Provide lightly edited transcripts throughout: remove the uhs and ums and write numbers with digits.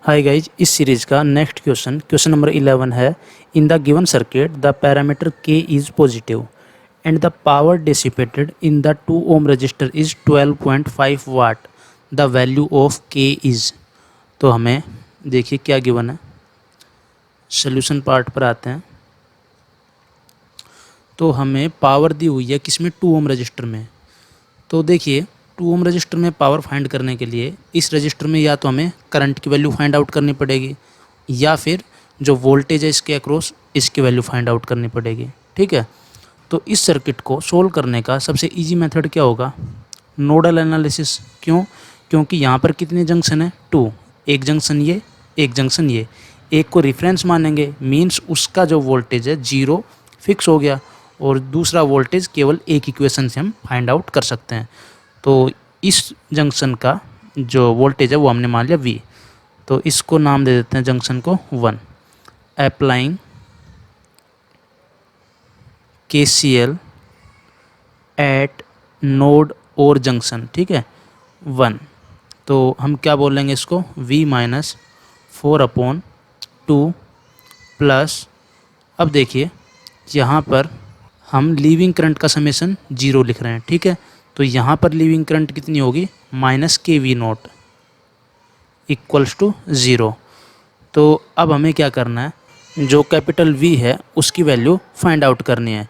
हाय guys, इस series का next question number 11 है। In the given circuit the parameter K is positive and the power dissipated in the 2 ohm resistor is 12.5 watt. The value of K is. तो हमें देखिए क्या given है। Solution part पर आते हैं। तो हमें पावर दी हुई है किसमें, 2 ओम रजिस्टर में। तो देखिए 2 ओम रजिस्टर में पावर फाइंड करने के लिए इस रजिस्टर में या तो हमें करंट की वैल्यू फाइंड आउट करनी पड़ेगी या फिर जो वोल्टेज है इसके अक्रॉस इसकी वैल्यू फाइंड आउट करनी पड़ेगी। ठीक है, तो इस सर्किट को सोल्व करने का सबसे इजी मेथड क्या होगा, नोडल एनालिसिस। क्यों? क्योंकि यहाँ पर कितने जंक्शन है, 2। एक जंक्शन ये, एक जंक्शन ये। एक को रेफरेंस मानेंगे, मीन्स उसका जो वोल्टेज है 0 फिक्स हो गया, और दूसरा वोल्टेज केवल एक इक्वेशन से हम फाइंड आउट कर सकते हैं। तो इस जंक्शन का जो वोल्टेज है वो हमने मान लिया V। तो इसको नाम दे देते हैं जंक्शन को 1। अप्लाइंग KCL एट नोड और जंक्शन, ठीक है, 1। तो हम क्या बोलेंगे इसको, V माइनस 4/2 प्लस, अब देखिए यहाँ पर हम लीविंग करंट का समेशन 0 लिख रहे हैं। ठीक है, तो यहाँ पर लीविंग करंट कितनी होगी, -KV0 इक्वल्स टू 0। तो अब हमें क्या करना है, जो कैपिटल V है उसकी वैल्यू फाइंड आउट करनी है।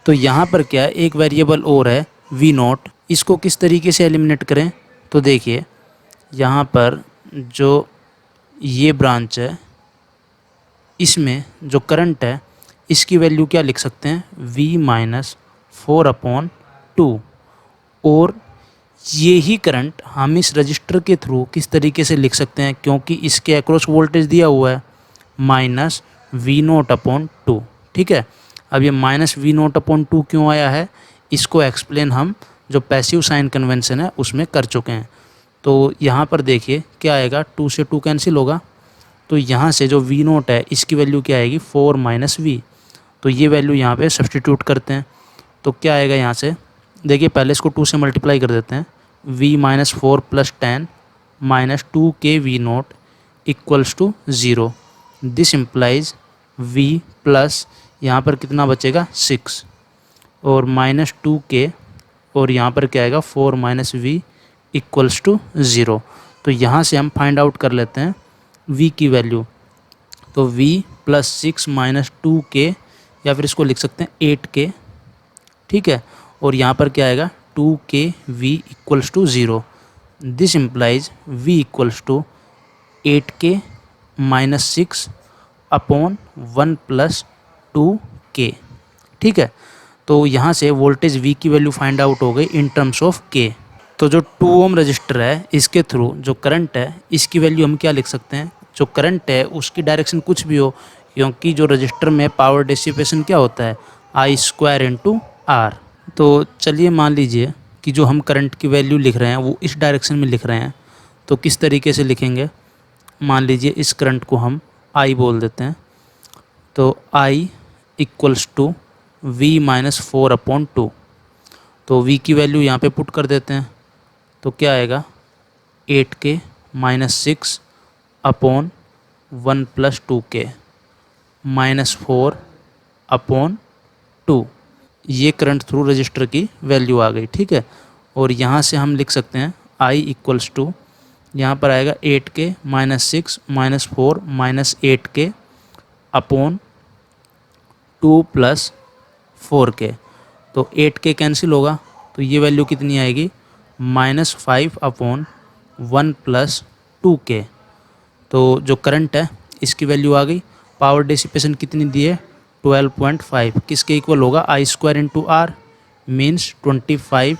तो यहाँ पर क्या है, एक वेरिएबल और है V0। इसको किस तरीके से एलिमिनेट करें, तो देखिए यहाँ पर जो ये ब्रांच है इसमें जो करंट है इसकी वैल्यू क्या लिख सकते हैं, V माइनस 4/2। और यही करंट हम इस रजिस्टर के थ्रू किस तरीके से लिख सकते हैं, क्योंकि इसके अक्रॉस वोल्टेज दिया हुआ है -V0/2। ठीक है, अब ये -V0/2 क्यों आया है, इसको एक्सप्लेन हम जो पैसिव साइन कन्वेंशन है उसमें कर चुके हैं। तो यहाँ पर देखिए क्या आएगा, 2 से 2 कैंसिल होगा, तो यहाँ से जो V0 है इसकी वैल्यू क्या आएगी, 4 - V। तो ये वैल्यू यहाँ पे सब्सटीट्यूट करते हैं। तो क्या आएगा यहाँ से, देखिए पहले इसको 2 से मल्टीप्लाई कर देते हैं। V - 4 + 10 - 2K V0 equals to 0। This implies V plus यहाँ पर कितना बचेगा, 6 और -2K, और यहाँ पर क्या आएगा 4 - V इक्वल्स टू 0। तो यहाँ से हम फाइंड आउट कर लेते हैं V की वैल्यू। तो V + 6 - 2K, या फिर इसको लिख सकते हैं 8K। ठीक है, और यहाँ पर क्या आएगा 2KV equals to 0। This implies V equals to 8K - 6/1 + 2K। ठीक है, तो यहाँ से वोल्टेज V की वैल्यू फाइंड आउट हो गई इन टर्म्स ऑफ K। तो जो 2 ओम रजिस्टर है इसके थ्रू जो करंट है इसकी वैल्यू हम क्या लिख सकते हैं, जो करंट है उसकी डायरेक्शन कुछ भी हो, क्योंकि जो रजिस्टर में पावर डिसिपेशन क्या होता है, I² × R। तो चलिए मान लीजिए कि जो हम करंट की वैल्यू लिख रहे हैं वो इस डायरेक्शन में लिख रहे हैं। तो किस तरीके से लिखेंगे, मान लीजिए इस करंट को हम I बोल देते हैं। तो I इक्वल्स टू V - 4/2। तो V की वैल्यू यहाँ पे पुट कर देते हैं। तो क्या आएगा 8K - 6/1 + 2K -4/2। ये करंट थ्रू रजिस्टर की वैल्यू आ गई। ठीक है, और यहाँ से हम लिख सकते हैं I इक्वल्स टू, यहाँ पर आएगा 8K - 6 - 4 - 8K/2 + 4K। तो 8K कैंसिल होगा, तो ये वैल्यू कितनी आएगी, -5/1 + 2K। तो जो करंट है इसकी वैल्यू आ गई। पावर डिसिपेशन कितनी दी है, 12.5, किसके इक्वल होगा, I² × R means 25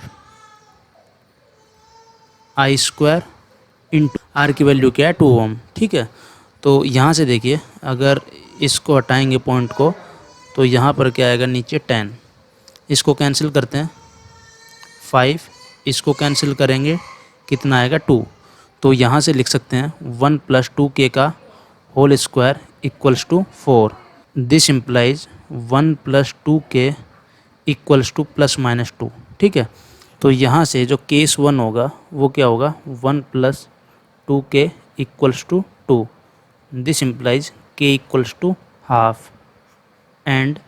I² × R की वैल्यू क्या है, 2 ओम। ठीक है, तो यहाँ से देखिए अगर इसको हटाएंगे पॉइंट को, तो यहाँ पर क्या आएगा, नीचे 10, इसको कैंसिल करते हैं 5, इसको कैंसिल करेंगे कितना आएगा 2। तो यहाँ से लिख सकते हैं 1 + 2K का whole square equals to 4। This implies 1 + 2K equals to ±2। ठीक है, तो यहाँ से जो केस 1 होगा वो क्या होगा, 1 + 2K equals to 2। This implies K equals to half and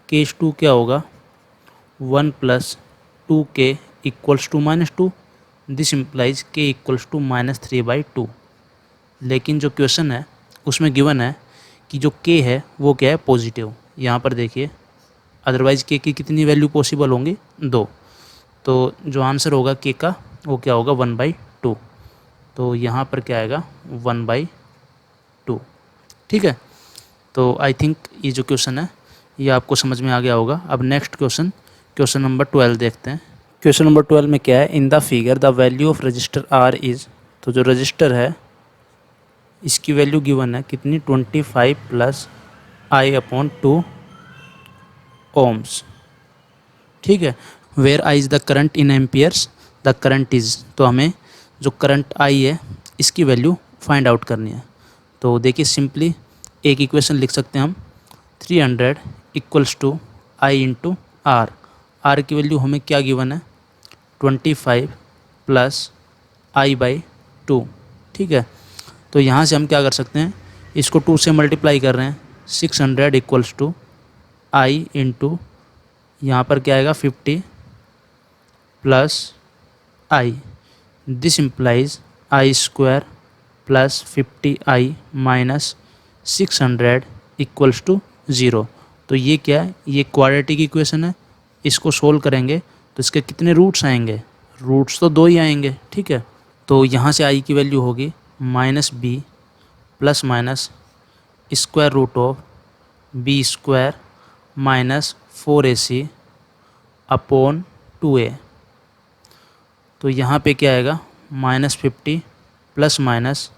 case two क्या होगा 1 plus 2k equals to -2। This implies K equals to -3/2। लेकिन जो क्वेश्चन है उसमें गिवन है कि जो k है वो क्या है पॉजिटिव। यहाँ पर देखिए अदरवाइज़ k की कितनी वैल्यू पॉसिबल होंगी 2। तो जो आंसर होगा k का वो क्या होगा 1/2। तो यहाँ पर क्या आएगा 1/2। ठीक है। तो आई थिंक ये जो क्वेश्चन है ये आपको समझ में आ गया होगा। अब नेक्स्ट क्वेश्चन नंबर 12 देखते हैं। क्वेश्चन नंबर 12 में क्या है, in the figure the value of register R is. तो जो रजिस्टर है इसकी वैल्यू गिवन है कितनी 25 प्लस I/2 ohms। ठीक है। Where I is the current in amperes, the current is. तो हमें जो करंट आई है इसकी वैल्यू फाइंड आउट करनी है। तो देखिए सिंपली एक इक्वेशन लिख सकते हैं हम 300 equals to I into R. R की वैल्यू हमें क्या गिवन है 25 प्लस I/2। ठीक है। तो यहाँ से हम क्या कर सकते हैं, इसको 2 से मल्टीप्लाई कर रहे हैं 600 इक्वल्स टू आई इंटू यहाँ पर क्या आएगा 50 plus I. This implies I² plus 50i minus 600 equals to 0। तो ये क्या है, ये क्वाड्रेटिक इक्वेशन है। इसको सोल्व करेंगे तो इसके कितने रूट्स आएंगे, रूट्स तो 2 ही आएंगे। ठीक है। तो यहाँ से i की वैल्यू होगी -b plus minus square root of b² minus 4ac upon 2a। तो यहाँ पे क्या आएगा -50 प्लस माइनस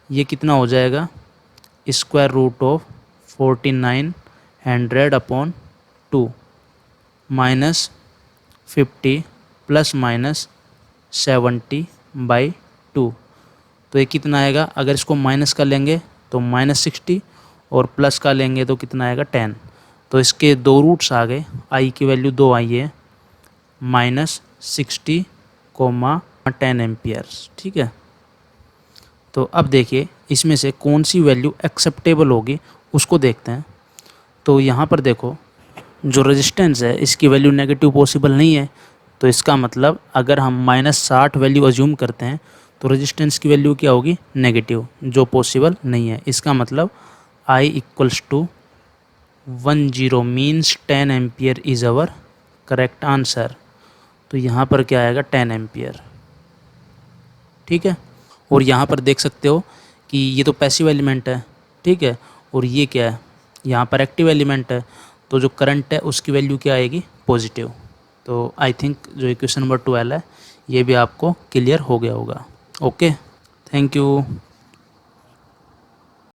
ये कितना हो जाएगा square root of 4900 upon 2 minus 50 plus minus 70/2। तो ये कितना आएगा, अगर इसको माइनस का लेंगे तो -60 और प्लस का लेंगे तो कितना आएगा 10। तो इसके 2 रूट्स आ गए, आई की वैल्यू 2 आई है -60, 10 एम्पियर्स। ठीक है। तो अब देखिए इसमें से कौन सी वैल्यू एक्सेप्टेबल होगी उसको देखते हैं। तो यहाँ पर देखो जो रेजिस्टेंस है इसकी वैल्यू नेगेटिव पॉसिबल नहीं है। तो इसका मतलब अगर हम -60 वैल्यू अज्यूम करते हैं तो रेजिस्टेंस की वैल्यू क्या होगी नेगेटिव, जो पॉसिबल नहीं है। इसका मतलब I equals to 10 means 10 ampere is our correct answer. तो यहाँ पर क्या आएगा 10 एम्पियर। ठीक है। और यहाँ पर देख सकते हो कि ये तो पैसिव एलिमेंट है। ठीक है। और ये क्या है, यहाँ पर एक्टिव एलिमेंट है। तो जो करंट है उसकी वैल्यू क्या आएगी पॉजिटिव। तो आई थिंक जो इक्वेशन नंबर 12 है ये भी आपको क्लियर हो गया होगा। Okay, thank you.